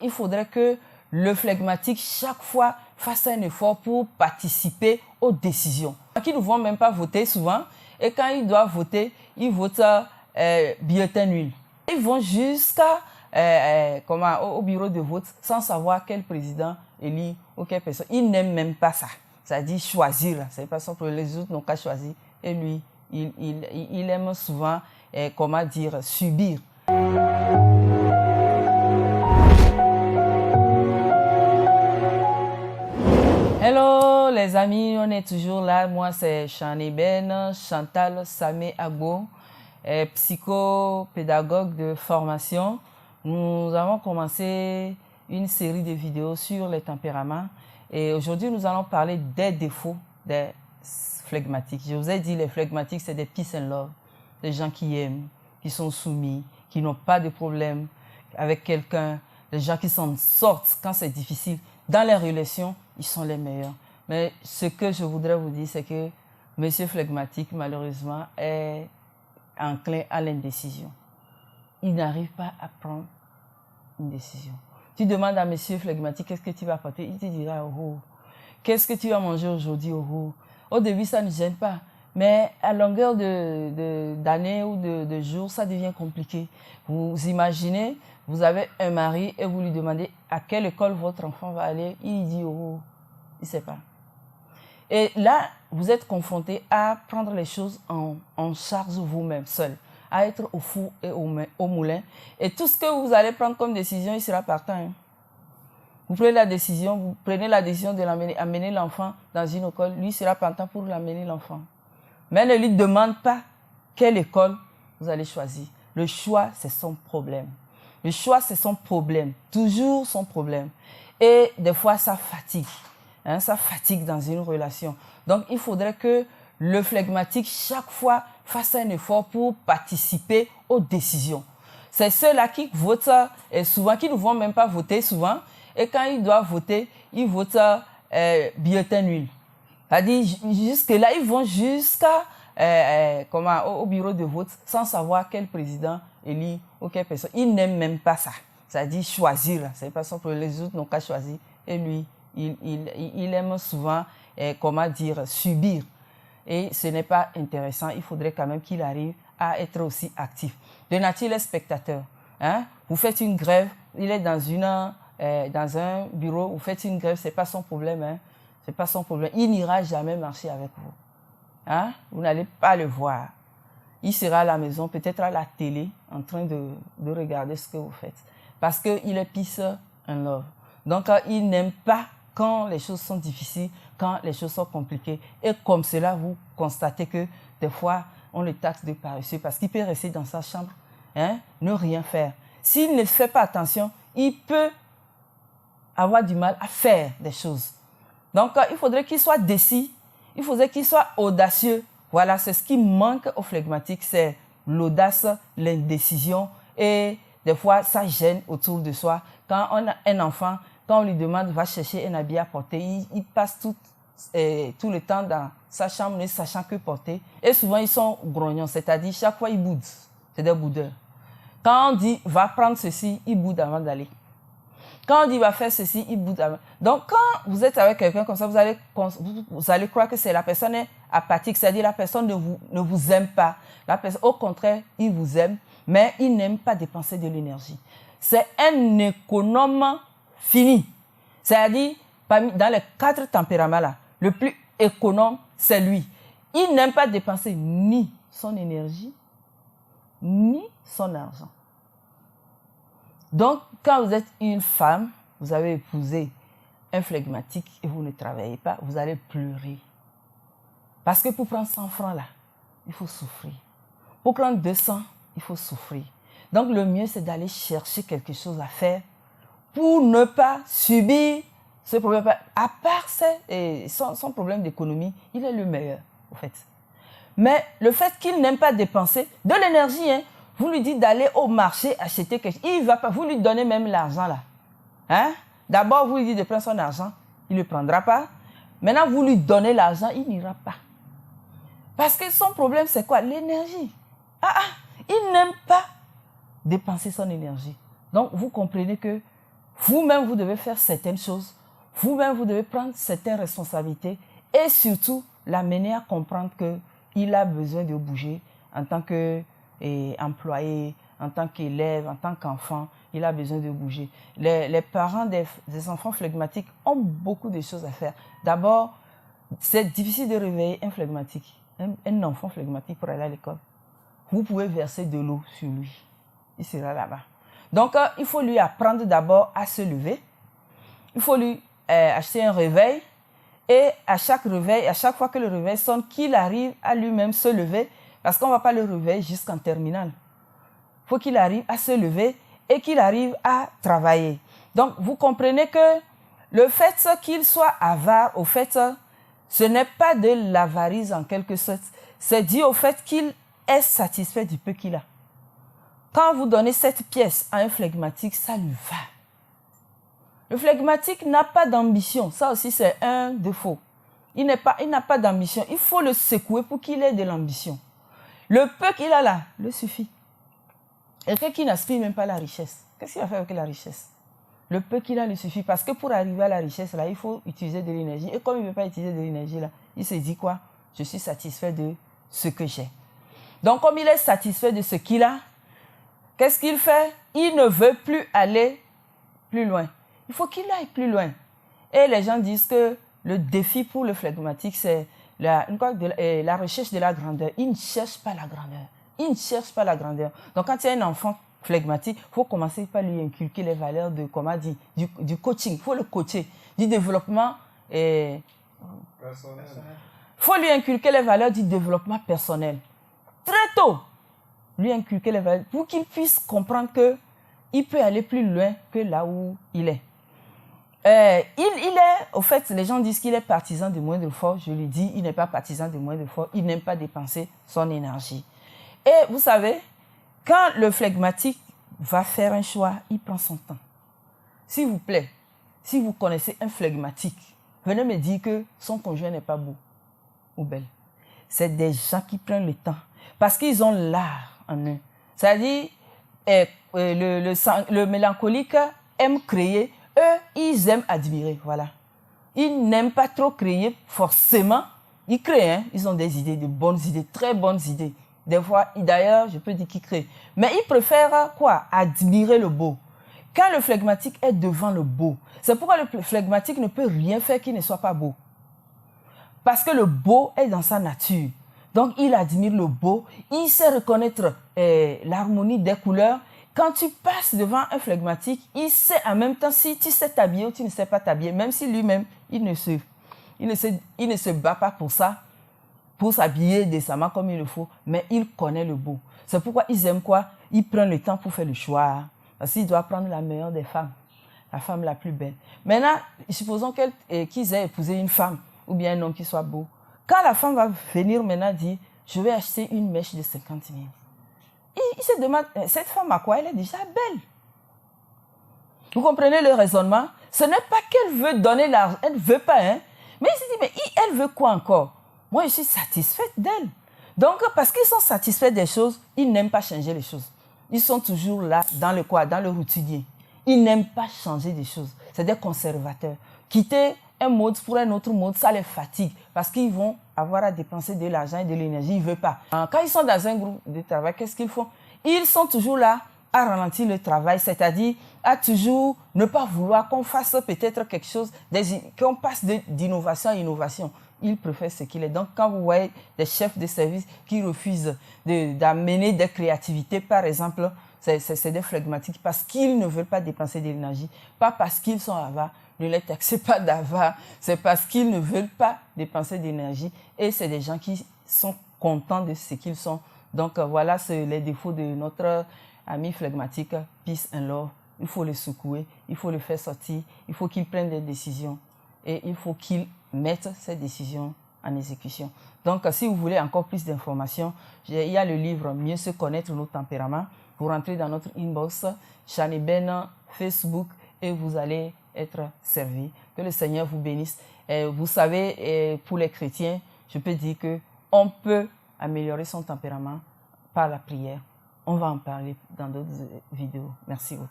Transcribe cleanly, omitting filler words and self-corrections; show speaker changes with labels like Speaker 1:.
Speaker 1: Il faudrait que le flegmatique, chaque fois, fasse un effort pour participer aux décisions. Qui ne vont même pas voter souvent, et quand ils doivent voter, ils votent bulletin nul. Ils vont jusqu'à au bureau de vote sans savoir quel président élit ou quelle personne. Ils n'aiment même pas ça. C'est-à-dire choisir. C'est pas ça que les autres n'ont qu'à choisir. Et lui, il aime souvent, subir. Hello les amis, on est toujours là. Moi c'est Chantal Samé Agbo, psychopédagogue de formation. Nous avons commencé une série de vidéos sur les tempéraments et aujourd'hui nous allons parler des défauts des flegmatiques. Je vous ai dit, les flegmatiques c'est des peace and love, des gens qui aiment, qui sont soumis, qui n'ont pas de problème avec quelqu'un, des gens qui s'en sortent quand c'est difficile. Dans les relations, ils sont les meilleurs. Mais ce que je voudrais vous dire, c'est que Monsieur Flegmatique, malheureusement, est enclin à l'indécision. Il n'arrive pas à prendre une décision. Tu demandes à Monsieur Flegmatique, qu'est-ce que tu vas apporter? Il te dira, oh, qu'est-ce que tu vas manger aujourd'hui? Oh. Au début, ça ne gêne pas. Mais à longueur d'années ou de jours, ça devient compliqué. Vous imaginez, vous avez un mari et vous lui demandez à quelle école votre enfant va aller. Il dit, oh, il ne sait pas. Et là, vous êtes confronté à prendre les choses en charge vous-même, seul, à être au four et au moulin. Et tout ce que vous allez prendre comme décision, il sera partant. Hein. Vous prenez la décision de l'amener l'enfant dans une école, lui sera partant pour l'amener l'enfant. Mais ne lui demande pas quelle école vous allez choisir. Le choix, c'est son problème. Le choix, c'est son problème. Toujours son problème. Et des fois, ça fatigue. Hein, ça fatigue dans une relation. Donc, il faudrait que le flegmatique, chaque fois, fasse un effort pour participer aux décisions. C'est ceux-là qui votent et souvent, qui ne vont même pas voter souvent. Et quand ils doivent voter, ils votent bulletin nul. C'est-à-dire, jusque-là, ils vont jusqu'à au bureau de vote sans savoir quel président élit ou quelle personne. Ils n'aiment même pas ça. C'est-à-dire choisir. C'est pas ça que les autres n'ont qu'à choisir. Et lui, il aime souvent, subir. Et ce n'est pas intéressant. Il faudrait quand même qu'il arrive à être aussi actif. De nature, il est spectateur. Hein? Vous faites une grève, il est dans un bureau, vous faites une grève, ce n'est pas son problème. Hein? Ce n'est pas son problème. Il n'ira jamais marcher avec vous. Hein? Vous n'allez pas le voir. Il sera à la maison, peut-être à la télé, en train de regarder ce que vous faites. Parce qu'il est peace and love. Donc, il n'aime pas quand les choses sont difficiles, quand les choses sont compliquées. Et comme cela, vous constatez que des fois, on le taxe de paresseux parce qu'il peut rester dans sa chambre, hein, ne rien faire. S'il ne fait pas attention, il peut avoir du mal à faire des choses. Donc, il faudrait qu'il soit décis, il faudrait qu'il soit audacieux. Voilà, c'est ce qui manque au flegmatique, c'est l'audace, l'indécision et des fois, ça gêne autour de soi. Quand on a un enfant, quand on lui demande, va chercher un habit à porter, il passe tout le temps dans sa chambre ne sachant que porter. Et souvent, ils sont grognons, c'est-à-dire chaque fois, ils boudent. C'est des boudeurs. Quand on dit, va prendre ceci, ils boudent avant d'aller. Quand on dit, va faire ceci, ils boudent avant. Donc, quand vous êtes avec quelqu'un comme ça, vous allez croire que c'est la personne est apathique, c'est-à-dire la personne ne vous aime pas. La personne, au contraire, il vous aime, mais il n'aime pas dépenser de l'énergie. C'est un économe fini. C'est-à-dire, dans les 4 tempéraments-là, le plus économe, c'est lui. Il n'aime pas dépenser ni son énergie, ni son argent. Donc, quand vous êtes une femme, vous avez épousé un flegmatique et vous ne travaillez pas, vous allez pleurer. Parce que pour prendre 100 francs là, il faut souffrir. Pour prendre 200, il faut souffrir. Donc, le mieux, c'est d'aller chercher quelque chose à faire pour ne pas subir ce problème. À part son problème d'économie, il est le meilleur, en fait. Mais le fait qu'il n'aime pas dépenser de l'énergie, hein, vous lui dites d'aller au marché acheter quelque chose. Il ne va pas, vous lui donnez même l'argent là. Hein? D'abord, vous lui dites de prendre son argent, il ne le prendra pas. Maintenant, vous lui donnez l'argent, il n'ira pas. Parce que son problème, c'est quoi? L'énergie. Il n'aime pas dépenser son énergie. Donc, vous comprenez que Vous-même, vous devez faire certaines choses. Vous-même, vous devez prendre certaines responsabilités et surtout l'amener à comprendre qu'il a besoin de bouger en tant qu'employé, en tant qu'élève, en tant qu'enfant. Il a besoin de bouger. Les parents des enfants flegmatiques ont beaucoup de choses à faire. D'abord, c'est difficile de réveiller un flegmatique, un enfant flegmatique pour aller à l'école. Vous pouvez verser de l'eau sur lui. Il sera là-bas. Donc, il faut lui apprendre d'abord à se lever. Il faut lui acheter un réveil. Et à chaque réveil, à chaque fois que le réveil sonne, qu'il arrive à lui-même se lever. Parce qu'on ne va pas le réveiller jusqu'en terminale. Il faut qu'il arrive à se lever et qu'il arrive à travailler. Donc, vous comprenez que le fait qu'il soit avare, au fait, ce n'est pas de l'avarice en quelque sorte. C'est dû au fait qu'il est satisfait du peu qu'il a. Quand vous donnez cette pièce à un flegmatique, ça lui va. Le flegmatique n'a pas d'ambition. Ça aussi, c'est un défaut. Il n'a pas d'ambition. Il faut le secouer pour qu'il ait de l'ambition. Le peu qu'il a là, le suffit. Quelqu'un qui n'aspire même pas à la richesse, qu'est-ce qu'il va faire avec la richesse? Le peu qu'il a le suffit. Parce que pour arriver à la richesse, là, il faut utiliser de l'énergie. Et comme il ne veut pas utiliser de l'énergie, là, il se dit quoi? Je suis satisfait de ce que j'ai. Donc, comme il est satisfait de ce qu'il a, qu'est-ce qu'il fait? Il ne veut plus aller plus loin. Il faut qu'il aille plus loin. Et les gens disent que le défi pour le flegmatique, c'est la recherche de la grandeur. Il ne cherche pas la grandeur. Il ne cherche pas la grandeur. Donc, quand il y a un enfant flegmatique, il faut commencer par lui inculquer les valeurs de, comment dire, du coaching. Il faut le coacher, du développement personnel. Il faut lui inculquer les valeurs du développement personnel. Très tôt, lui inculquer les valeurs pour qu'il puisse comprendre qu'il peut aller plus loin que là où il est. Il est, au fait, les gens disent qu'il est partisan de moins d'efforts. Je lui dis, il n'est pas partisan de moins d'efforts. Il n'aime pas dépenser son énergie. Et vous savez, quand le flegmatique va faire un choix, il prend son temps. S'il vous plaît, si vous connaissez un flegmatique, venez me dire que son conjoint n'est pas beau ou belle. C'est des gens qui prennent le temps parce qu'ils ont l'art en eux. C'est-à-dire, le mélancolique aime créer. Eux, ils aiment admirer, voilà. Ils n'aiment pas trop créer, forcément. Ils créent, hein? Ils ont des idées, de bonnes idées, très bonnes idées. Des fois, d'ailleurs, je peux dire qu'ils créent. Mais ils préfèrent quoi? Admirer le beau. Quand le flegmatique est devant le beau, c'est pourquoi le flegmatique ne peut rien faire qui ne soit pas beau. Parce que le beau est dans sa nature. Donc, il admire le beau. Il sait reconnaître l'harmonie des couleurs. Quand tu passes devant un flegmatique, il sait en même temps si tu sais t'habiller ou tu ne sais pas t'habiller, même si lui-même, il ne se bat pas pour ça, pour s'habiller décemment comme il le faut, mais il connaît le beau. C'est pourquoi ils aiment quoi? Ils prennent le temps pour faire le choix. Parce qu'ils doivent prendre la meilleure des femmes, la femme la plus belle. Maintenant, supposons qu'ils aient épousé une femme ou bien un homme qui soit beau. Quand la femme va venir maintenant dire, je vais acheter une mèche de 50 000. Il se demande, cette femme à quoi? Elle est déjà belle. Vous comprenez le raisonnement? Ce n'est pas qu'elle veut donner l'argent, elle ne veut pas, hein? Mais il se dit, mais elle veut quoi encore? Moi, je suis satisfaite d'elle. Donc, parce qu'ils sont satisfaits des choses, ils n'aiment pas changer les choses. Ils sont toujours là, dans le quoi? Dans le routinier. Ils n'aiment pas changer des choses. C'est des conservateurs. Quitter un mode pour un autre mode, ça les fatigue. Parce qu'ils vont avoir à dépenser de l'argent et de l'énergie. Ils ne veulent pas. Quand ils sont dans un groupe de travail, qu'est-ce qu'ils font? Ils sont toujours là à ralentir le travail, c'est-à-dire à toujours ne pas vouloir qu'on fasse peut-être quelque chose, qu'on passe d'innovation à innovation. Ils préfèrent ce qu'il est. Donc, quand vous voyez des chefs de service qui refusent d'amener des créativités, par exemple, c'est des flegmatiques parce qu'ils ne veulent pas dépenser de l'énergie, pas parce qu'ils sont avares. Ne les taxez pas d'avare, c'est parce qu'ils ne veulent pas dépenser d'énergie. Et c'est des gens qui sont contents de ce qu'ils sont. Donc, voilà les défauts de notre ami flegmatique, peace and love. Il faut le secouer, il faut le faire sortir, il faut qu'il prenne des décisions et il faut qu'il mette ces décisions en exécution. Donc, si vous voulez encore plus d'informations, il y a le livre « Mieux se connaître nos tempéraments ». Vous rentrez dans notre inbox, Chaneben, Facebook, et vous allez être servi. Que le Seigneur vous bénisse. Vous savez, pour les chrétiens, je peux dire qu'on peut améliorer son tempérament par la prière. On va en parler dans d'autres vidéos. Merci beaucoup.